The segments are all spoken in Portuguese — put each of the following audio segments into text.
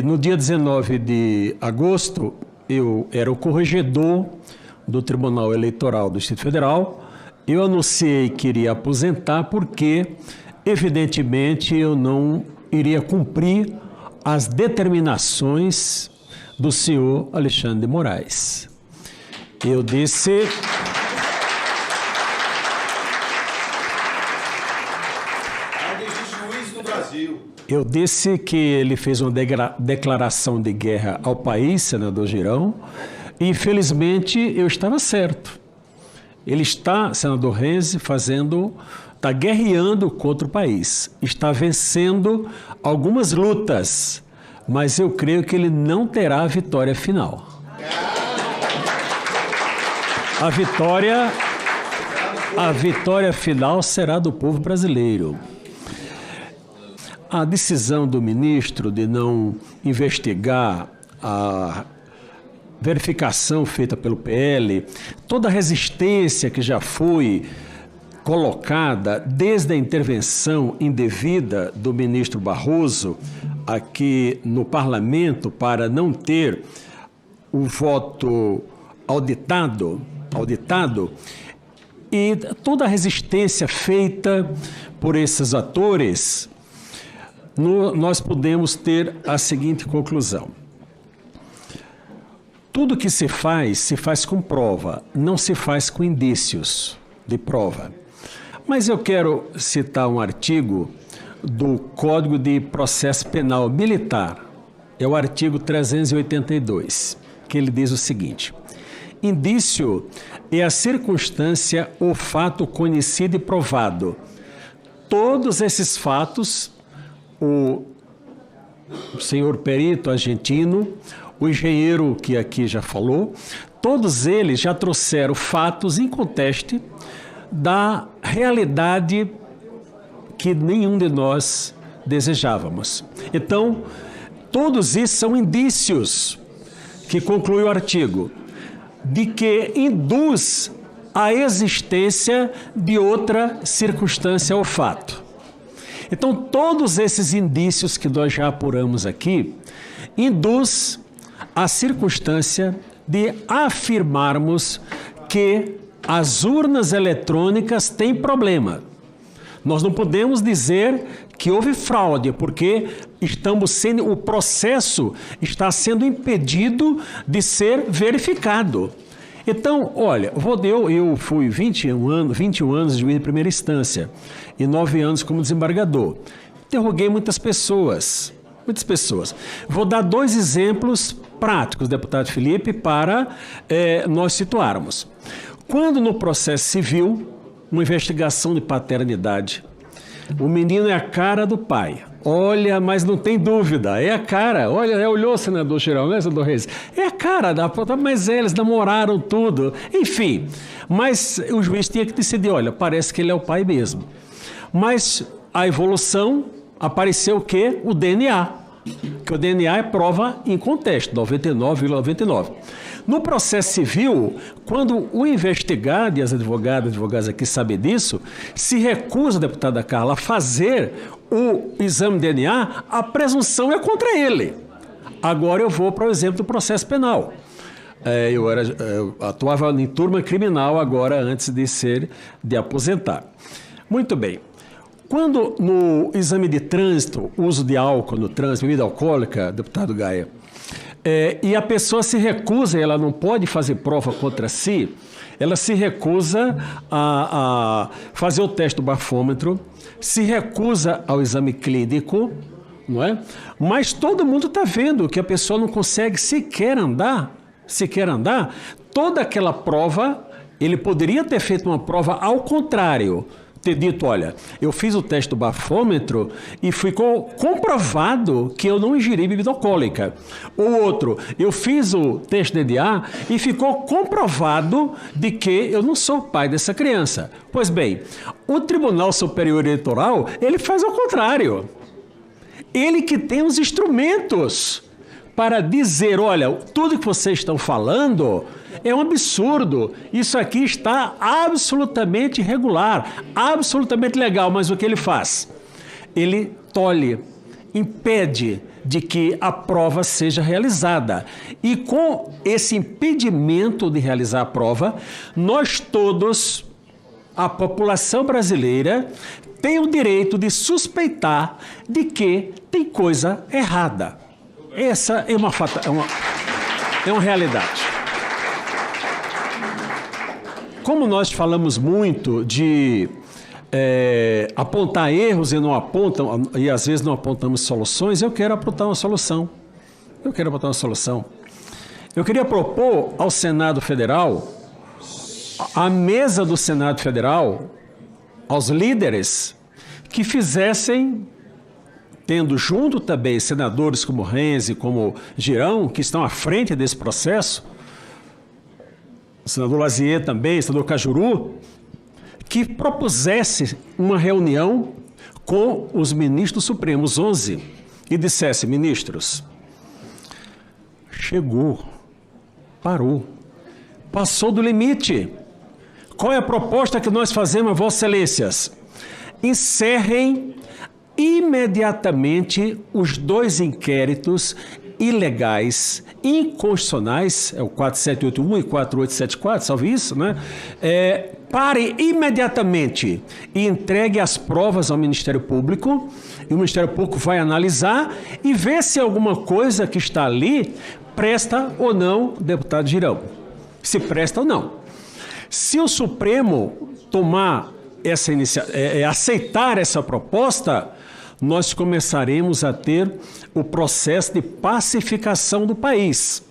no dia 19 de agosto, eu era o corregedor do Tribunal Eleitoral do Distrito Federal. Eu anunciei que iria aposentar porque, evidentemente, eu não iria cumprir as determinações do senhor Alexandre de Moraes. Eu disse... Eu disse que ele fez uma declaração de guerra ao país, senador Girão, e infelizmente eu estava certo. Ele está, senador Renzi, está guerreando contra o país, está vencendo algumas lutas, mas eu creio que ele não terá a vitória final. A vitória final será do povo brasileiro. A decisão do ministro de não investigar a verificação feita pelo PL, toda a resistência que já foi colocada desde a intervenção indevida do ministro Barroso aqui no parlamento para não ter o voto auditado, e toda a resistência feita por esses atores, nós podemos ter a seguinte conclusão. Tudo que se faz com prova, não se faz com indícios de prova. Mas eu quero citar um artigo do Código de Processo Penal Militar, é o artigo 382, que ele diz o seguinte: indício é a circunstância ou fato conhecido e provado. Todos esses fatos, o senhor perito argentino, o engenheiro que aqui já falou, todos eles já trouxeram fatos inconteste da realidade que nenhum de nós desejávamos. Então, todos esses são indícios, que conclui o artigo, de que induz a existência de outra circunstância ou fato. Então, todos esses indícios que nós já apuramos aqui, induz a circunstância de afirmarmos que as urnas eletrônicas têm problema. Nós não podemos dizer que houve fraude, porque o processo está sendo impedido de ser verificado. Então, olha, eu fui 21 anos juiz de primeira instância e 9 anos como desembargador. Interroguei muitas pessoas. Vou dar 2 exemplos práticos, deputado Felipe, para nós situarmos. Quando no processo civil, uma investigação de paternidade, o menino é a cara do pai. Olha, mas não tem dúvida, é a cara. Olha, olhou, senador Girão, né, senador Reis? É a cara, mas eles namoraram tudo. Enfim, mas o juiz tinha que decidir, olha, parece que ele é o pai mesmo. Mas a evolução apareceu o quê? O DNA. Que o DNA é prova inconteste, 99,99. No processo civil, quando o investigado, e as advogadas aqui sabem disso, se recusa, deputada Carla, a fazer o exame de DNA, a presunção é contra ele. Agora eu vou para o exemplo do processo penal. Eu atuava em turma criminal agora, antes de aposentar. Muito bem. Quando no exame de trânsito, uso de álcool no trânsito, bebida alcoólica, deputado Gaia, e a pessoa se recusa, ela não pode fazer prova contra si, ela se recusa a fazer o teste do bafômetro, se recusa ao exame clínico, não é? Mas todo mundo está vendo que a pessoa não consegue sequer andar, toda aquela prova, ele poderia ter feito uma prova ao contrário, ter dito, olha, eu fiz o teste do bafômetro e ficou comprovado que eu não ingeri bebida alcoólica. O outro, eu fiz o teste de DNA e ficou comprovado de que eu não sou o pai dessa criança. Pois bem, o Tribunal Superior Eleitoral, ele faz ao contrário. Ele que tem os instrumentos para dizer, olha, tudo que vocês estão falando é um absurdo, isso aqui está absolutamente irregular, absolutamente legal, mas o que ele faz? Ele tolhe, impede de que a prova seja realizada. E com esse impedimento de realizar a prova, nós todos, a população brasileira, tem o direito de suspeitar de que tem coisa errada. Essa é uma realidade. Como nós falamos muito de apontar erros e não apontam, e às vezes não apontamos soluções, eu quero apontar uma solução. Eu queria propor ao Senado Federal, à mesa do Senado Federal, aos líderes, que fizessem, tendo junto também senadores como Renzi, como Girão, que estão à frente desse processo, o senador Lazier também, o senador Cajuru, que propusesse uma reunião com os ministros supremos, 11, e dissesse: ministros, chegou, parou, passou do limite. Qual é a proposta que nós fazemos, Vossas Excelências? Encerrem imediatamente os 2 inquéritos ilegais, inconstitucionais, é o 4781 e 4874, salve isso, né? Pare imediatamente e entregue as provas ao Ministério Público, e o Ministério Público vai analisar e ver se alguma coisa que está ali presta ou não, deputado Girão. Se presta ou não. Se o Supremo tomar essa aceitar essa proposta, nós começaremos a ter o processo de pacificação do país.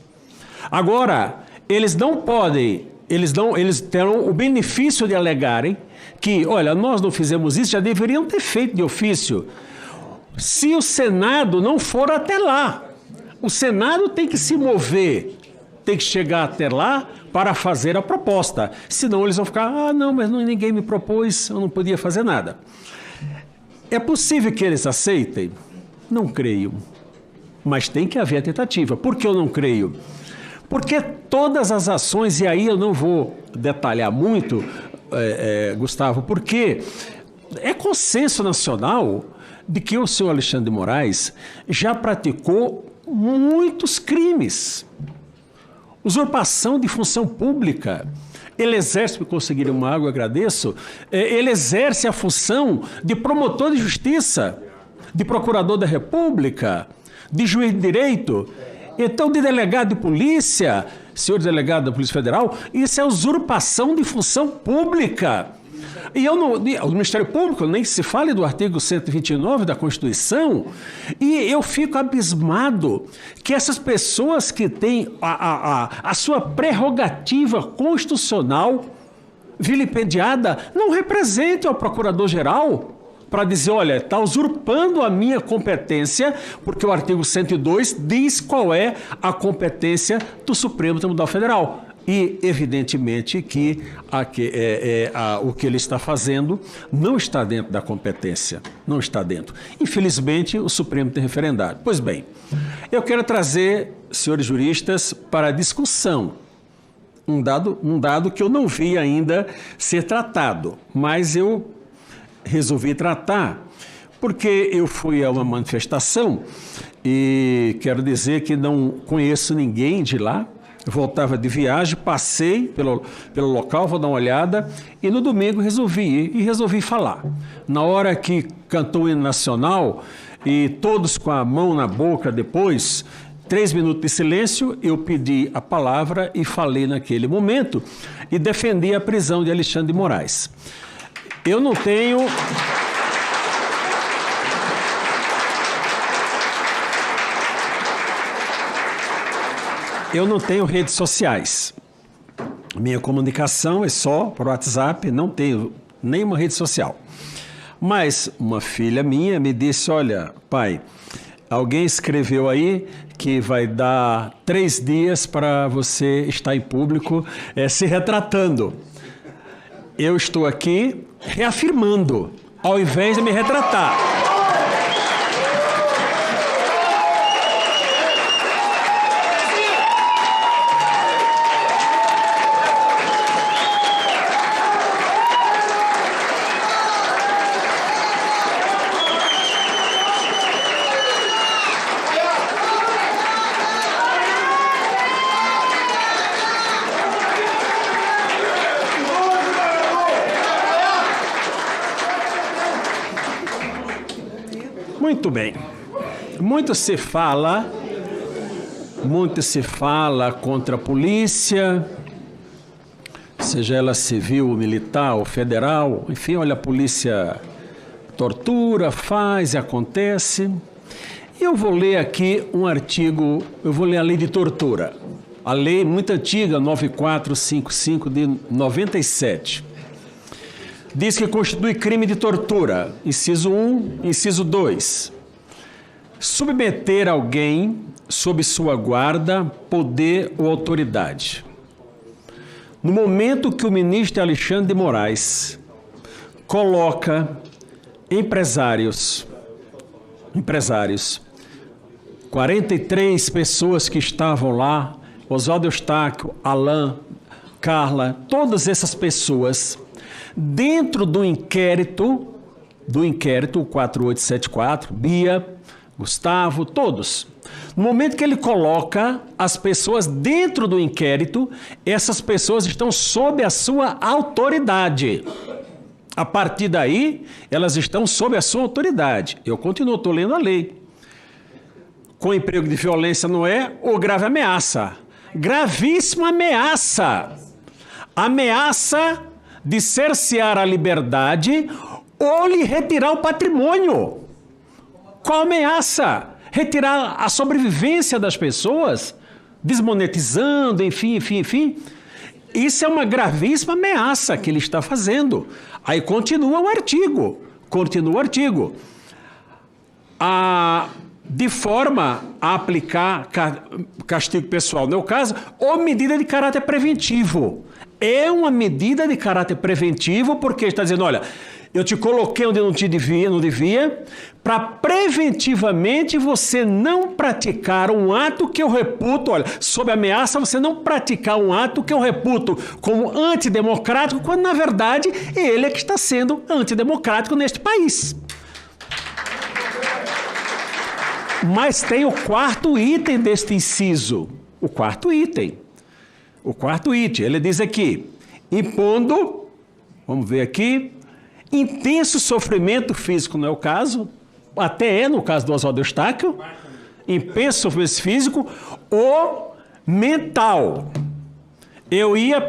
Agora, eles não podem, eles terão o benefício de alegarem que, olha, nós não fizemos isso, já deveriam ter feito de ofício. Se o Senado não for até lá, o Senado tem que se mover, tem que chegar até lá para fazer a proposta. Senão eles vão ficar, não, mas ninguém me propôs, eu não podia fazer nada. É possível que eles aceitem? Não creio. Mas tem que haver a tentativa. Por que eu não creio? Porque todas as ações, e aí eu não vou detalhar muito, Gustavo, porque é consenso nacional de que o senhor Alexandre de Moraes já praticou muitos crimes. Usurpação de função pública. Ele exerce, para conseguir uma água, eu agradeço, ele exerce a função de promotor de justiça, de procurador da República, de juiz de direito, então de delegado de polícia, senhor delegado da Polícia Federal, isso é usurpação de função pública. E o Ministério Público, nem se fale do artigo 129 da Constituição, e eu fico abismado que essas pessoas que têm a sua prerrogativa constitucional vilipendiada não representem ao Procurador-Geral para dizer, olha, está usurpando a minha competência, porque o artigo 102 diz qual é a competência do Supremo Tribunal Federal. E, evidentemente, que o que ele está fazendo não está dentro da competência, não está dentro. Infelizmente, o Supremo tem referendado. Pois bem, eu quero trazer, senhores juristas, para a discussão um dado que eu não vi ainda ser tratado, mas eu resolvi tratar, porque eu fui a uma manifestação e quero dizer que não conheço ninguém de lá. Eu voltava de viagem, passei pelo local, vou dar uma olhada, e no domingo resolvi ir e resolvi falar. Na hora que cantou o hino nacional, e todos com a mão na boca depois, 3 minutos de silêncio, eu pedi a palavra e falei naquele momento, e defendi a prisão de Alexandre de Moraes. Eu não tenho... Eu não tenho redes sociais. Minha comunicação é só por WhatsApp, não tenho nenhuma rede social. Mas uma filha minha me disse, olha, pai, alguém escreveu aí que vai dar 3 dias para você estar em público se retratando. Eu estou aqui reafirmando, ao invés de me retratar. Muito bem. Muito se fala contra a polícia, seja ela civil, militar ou federal. Enfim, olha, a polícia tortura, faz e acontece. E eu vou ler aqui um artigo, eu vou ler a lei de tortura. A lei muito antiga, 9455 de 97. Diz que constitui crime de tortura. Inciso 1, inciso 2. Submeter alguém sob sua guarda, poder ou autoridade. No momento que o ministro Alexandre de Moraes coloca empresários, 43 pessoas que estavam lá, Oswaldo Eustáquio, Alain, Carla, todas essas pessoas, dentro do inquérito 4874, Bia, Gustavo, todos. No momento que ele coloca as pessoas dentro do inquérito, essas pessoas estão sob a sua autoridade. A partir daí, elas estão sob a sua autoridade. Eu continuo, estou lendo a lei. Com emprego de violência não é, ou grave ameaça. Gravíssima ameaça. Ameaça de cercear a liberdade ou lhe retirar o patrimônio. Qual ameaça? Retirar a sobrevivência das pessoas, desmonetizando, enfim. Isso é uma gravíssima ameaça que ele está fazendo. Aí continua o artigo. De forma a aplicar castigo pessoal, no meu caso, ou medida de caráter preventivo. É uma medida de caráter preventivo porque está dizendo, olha, eu te coloquei onde não devia, para preventivamente você não praticar um ato que eu reputo, olha, sob ameaça, você não praticar um ato que eu reputo como antidemocrático, quando na verdade ele é que está sendo antidemocrático neste país. Mas tem o quarto item deste inciso. O quarto item. Ele diz aqui, impondo, vamos ver aqui, intenso sofrimento físico, não é o caso, até é no caso do Oswaldo Eustáquio, intenso sofrimento físico ou mental. Eu ia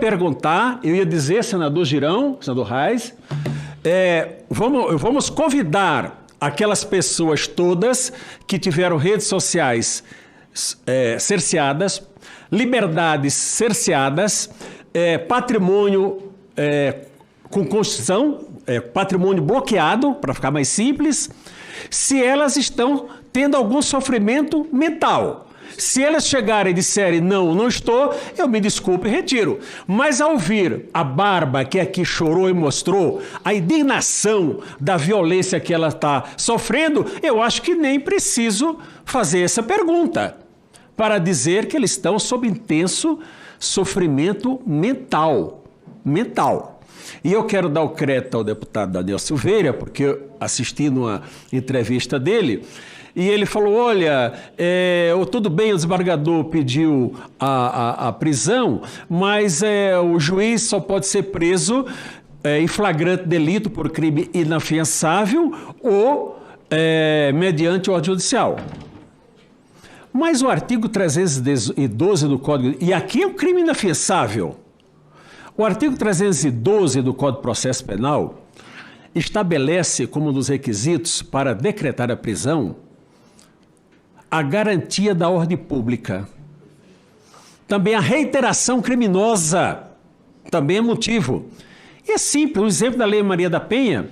dizer, senador Girão, senador Reis, vamos convidar aquelas pessoas todas que tiveram redes sociais cerceadas, liberdades cerceadas, patrimônio com Constituição, patrimônio bloqueado, para ficar mais simples, se elas estão tendo algum sofrimento mental. Se elas chegarem e disserem, não estou, eu me desculpe e retiro. Mas ao ouvir a Bárbara, que aqui chorou e mostrou a indignação da violência que ela está sofrendo, eu acho que nem preciso fazer essa pergunta para dizer que eles estão sob intenso sofrimento mental. E eu quero dar o crédito ao deputado Daniel Silveira, porque eu assisti numa entrevista dele, e ele falou, olha, tudo bem, o desembargador pediu a prisão, mas o juiz só pode ser preso em flagrante delito por crime inafiançável ou mediante ordem judicial. Mas o artigo 312 do Código... E aqui é um crime inafiançável. O artigo 312 do Código de Processo Penal estabelece como um dos requisitos para decretar a prisão a garantia da ordem pública. Também a reiteração criminosa, também é motivo. E é simples, o exemplo da Lei Maria da Penha,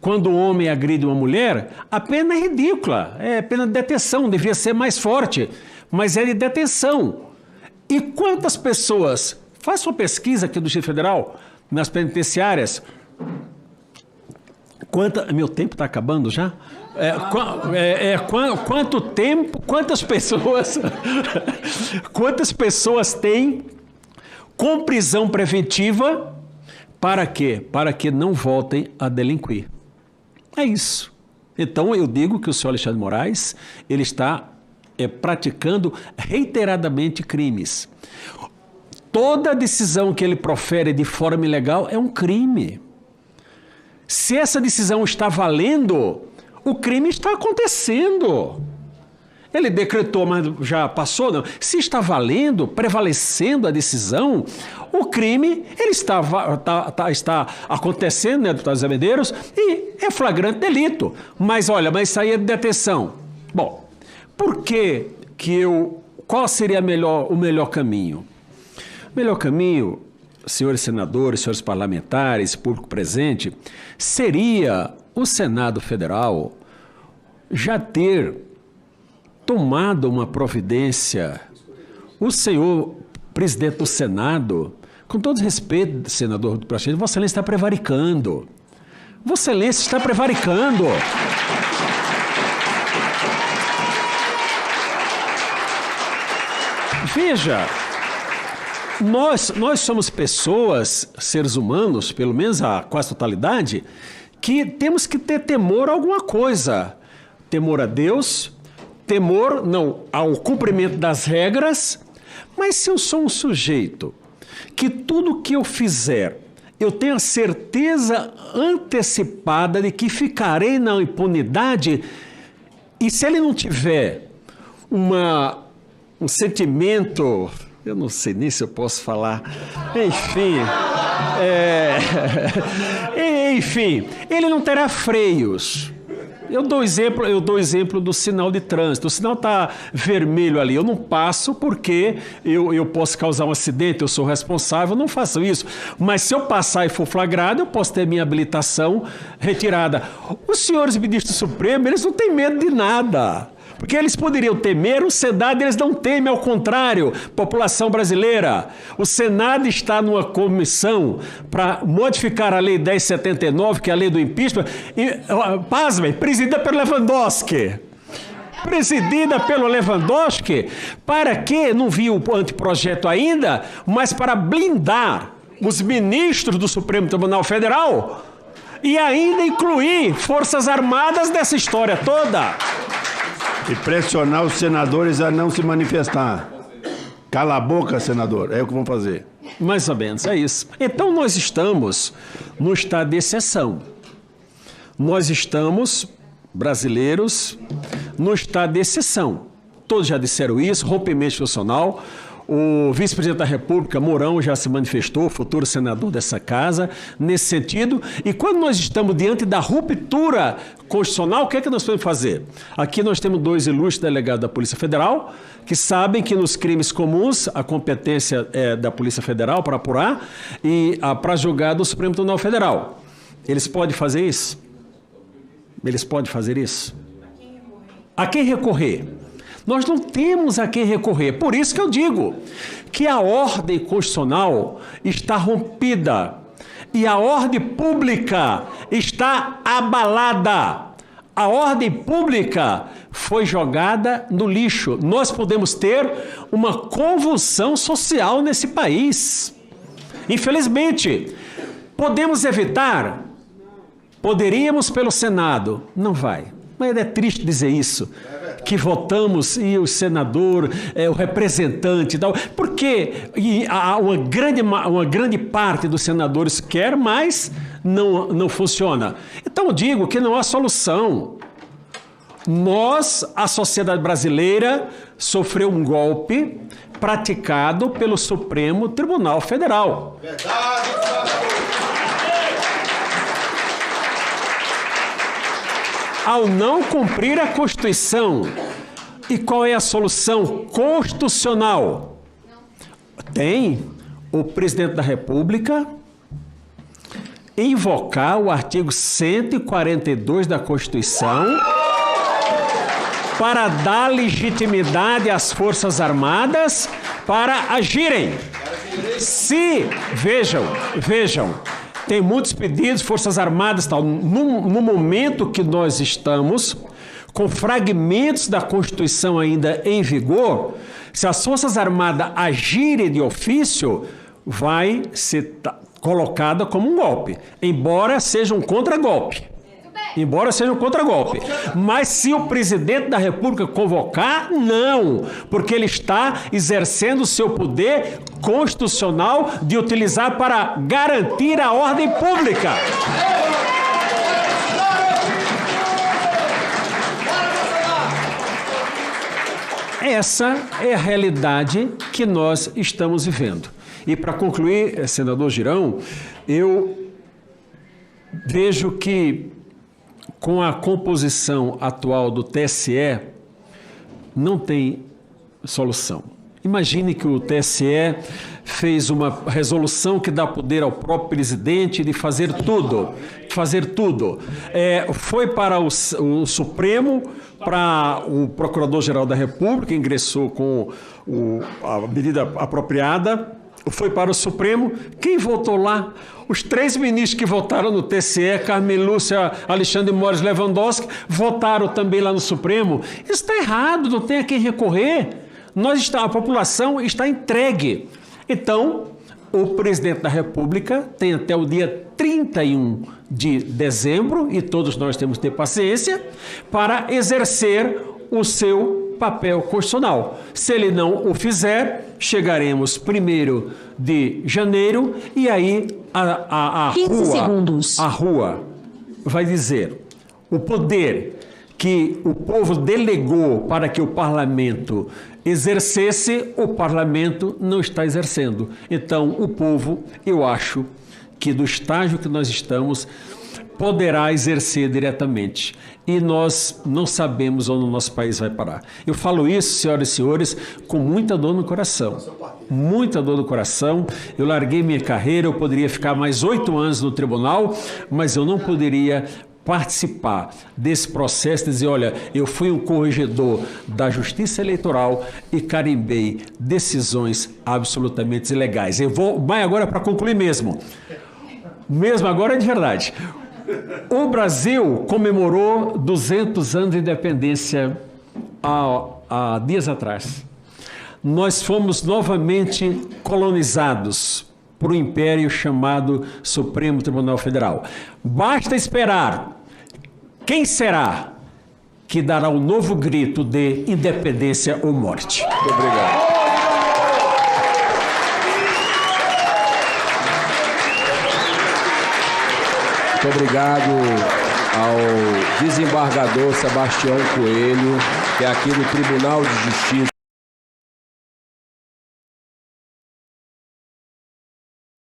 quando o homem agride uma mulher, a pena é ridícula, é pena de detenção, devia ser mais forte, mas é de detenção. E quantas pessoas, faça uma pesquisa aqui do Distrito Federal, nas penitenciárias, meu tempo está acabando já? Quanto tempo, quantas pessoas têm com prisão preventiva, para quê? Para que não voltem a delinquir. É isso. Então eu digo que o senhor Alexandre de Moraes, ele está praticando reiteradamente crimes. Toda decisão que ele profere de forma ilegal é um crime. Se essa decisão está valendo, O crime está acontecendo. Ele decretou, mas já passou, não. Se está valendo, prevalecendo a decisão, o crime ele está acontecendo, né, deputado Zé Medeiros, e é flagrante delito. Mas olha, mas isso aí é de detenção. Bom, por que qual seria o melhor caminho? O melhor caminho, senhores senadores, senhores parlamentares, público presente, seria o Senado Federal já ter tomado uma providência. O senhor presidente do Senado, com todo respeito, senador do Praxedes, Vossa Excelência está prevaricando. Vossa Excelência está prevaricando. Veja, nós somos pessoas, seres humanos, pelo menos a quase totalidade, que temos que ter temor a alguma coisa. Temor a Deus, temor não ao cumprimento das regras, mas se eu sou um sujeito que tudo que eu fizer, eu tenho a certeza antecipada de que ficarei na impunidade, e se ele não tiver um sentimento, eu não sei nem se eu posso falar, enfim, ele não terá freios. Eu dou exemplo do sinal de trânsito. O sinal está vermelho ali, eu não passo porque eu posso causar um acidente, eu sou responsável, eu não faço isso. Mas se eu passar e for flagrado, eu posso ter minha habilitação retirada. Os senhores ministros supremos, eles não têm medo de nada. Porque eles poderiam temer, o Senado eles não temem, ao contrário, população brasileira. O Senado está numa comissão para modificar a Lei 1079, que é a lei do impeachment, e, pasmem, presidida pelo Lewandowski. Presidida pelo Lewandowski, para que, não vi o anteprojeto ainda, mas para blindar os ministros do Supremo Tribunal Federal e ainda incluir Forças Armadas nessa história toda. E pressionar os senadores a não se manifestar. Cala a boca, senador. É o que vão fazer. Mais ou menos, é isso. Então, nós estamos no estado de exceção. Nós estamos, brasileiros, no estado de exceção. Todos já disseram isso, rompimento institucional. O vice-presidente da República, Mourão, já se manifestou, futuro senador dessa casa, nesse sentido. E quando nós estamos diante da ruptura constitucional, o que é que nós podemos fazer? Aqui nós temos 2 ilustres delegados da Polícia Federal, que sabem que nos crimes comuns a competência é da Polícia Federal para apurar e para julgar do Supremo Tribunal Federal. Eles podem fazer isso? Eles podem fazer isso? A quem recorrer? Nós não temos a quem recorrer. Por isso que eu digo que a ordem constitucional está rompida e a ordem pública está abalada. A ordem pública foi jogada no lixo. Nós podemos ter uma convulsão social nesse país. Infelizmente, podemos evitar? Poderíamos pelo Senado. Não vai. Mas é triste dizer isso, que votamos e o senador, o representante e tal, porque uma grande parte dos senadores quer, mas não funciona. Então eu digo que não há solução. A sociedade brasileira, sofreu um golpe praticado pelo Supremo Tribunal Federal. Ao não cumprir a Constituição. E qual é a solução constitucional? Tem o presidente da República invocar o artigo 142 da Constituição para dar legitimidade às Forças Armadas para agirem. Vejam, tem muitos pedidos, Forças Armadas e tal. No momento que nós estamos, com fragmentos da Constituição ainda em vigor, se as Forças Armadas agirem de ofício, vai ser colocada como um golpe, embora seja um contragolpe. Mas se o presidente da República convocar, não, porque ele está exercendo o seu poder constitucional de utilizar para garantir a ordem pública. essa é a realidade que nós estamos vivendo. E para concluir, senador Girão, eu vejo que com a composição atual do TSE não tem solução. Imagine que o TSE fez uma resolução que dá poder ao próprio presidente de fazer tudo. Foi para o Supremo, para o Procurador-Geral da República, ingressou com a medida apropriada, foi para o Supremo. Quem votou lá? Os 3 ministros que votaram no TSE, Carmen Lúcia, Alexandre Moraes, Lewandowski, votaram também lá no Supremo. Isso está errado, não tem a quem recorrer. A população está entregue. Então, o presidente da República tem até o dia 31 de dezembro, e todos nós temos que ter paciência, para exercer o seu papel constitucional. Se ele não o fizer, chegaremos 1º de janeiro e aí a rua vai dizer o poder que o povo delegou para que o parlamento exercesse, o parlamento não está exercendo. Então, o povo, eu acho que do estágio que nós estamos, poderá exercer diretamente. E nós não sabemos onde o nosso país vai parar. Eu falo isso, senhoras e senhores, com muita dor no coração. Muita dor no coração. Eu larguei minha carreira, eu poderia ficar mais 8 anos no tribunal, mas eu não poderia participar desse processo, dizer, olha, eu fui um corregedor da Justiça Eleitoral e carimbei decisões absolutamente ilegais. Eu vou, mas agora para concluir mesmo agora é de verdade. O Brasil comemorou 200 anos de independência há dias atrás. Nós fomos novamente colonizados por um império chamado Supremo Tribunal Federal. Basta esperar. Quem será que dará um novo grito de independência ou morte? Muito obrigado. Muito obrigado ao desembargador Sebastião Coelho, que é aqui do Tribunal de Justiça.